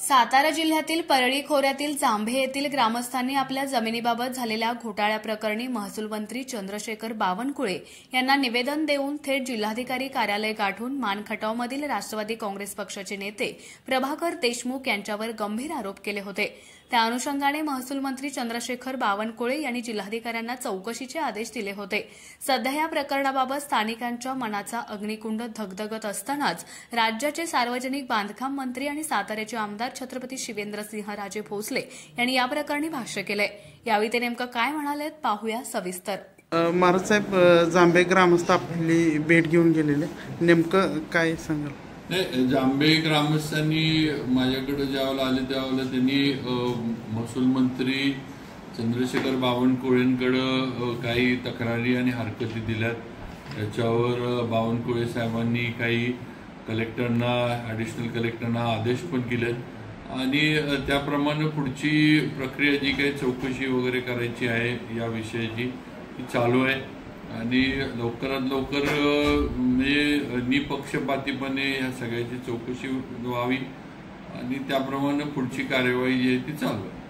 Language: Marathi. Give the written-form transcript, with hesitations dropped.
सातारा जिल्ह्यातील परळी खोऱ्यातील जांभे येथील ग्रामस्थांनी आपल्या जमिनीबाबत झालेल्या घोटाळ्याप्रकरणी महसूल मंत्री चंद्रशेखर बावनकुळे यांना निवेदन देऊन थेट जिल्हाधिकारी कार्यालय गाठून मानखटावमधील राष्ट्रवादी काँग्रेस पक्षाचे नेते प्रभाकर देशमुख यांच्यावर गंभीर आरोप केले होते। त्या अनुषंगाने महसूल मंत्री चंद्रशेखर बावनकुळे यांनी जिल्हाधिकाऱ्यांना चौकशीचे आदेश दिले होते। सध्या या प्रकरणाबाबत स्थानिकांच्या मनाचा अग्निकुंड धगधगत असतानाच राज्याचे सार्वजनिक बांधकाम मंत्री आणि साताऱ्याचे आमदार छत्रपती शिवेंद्रसिंहराजे भोसले यांनी या प्रकरणी भाष्य केले। यावेळी ते नेमकं काय म्हणालेत पाहूया सविस्तर। महाराज साहेब, जांभे ग्रामस्थ आपली भेट घेऊन गेलेले, नेमकं काय सांगाल? नाही, जांभे ग्रामस्थांनी माझ्याकडे ज्यावेळेला आले त्यावेळेला त्यांनी महसूल मंत्री चंद्रशेखर बावनकुळेंकडे काही तक्रारी आणि हरकती दिल्यात। त्याच्यावर बावनकुळे साहेबांनी काही कलेक्टरना, ॲडिशनल कलेक्टरना आदेश पण केलेत आणि त्याप्रमाणे पुढची प्रक्रिया जी काही चौकशी वगैरे करायची आहे या विषयाची ती चालू आहे आणि लवकरात लवकर म्हणजे निपक्षपातीपणे या सगळ्याची चौकशी व्हावी आणि त्याप्रमाणे पुढची कार्यवाही जी आहे ती चालू आहे।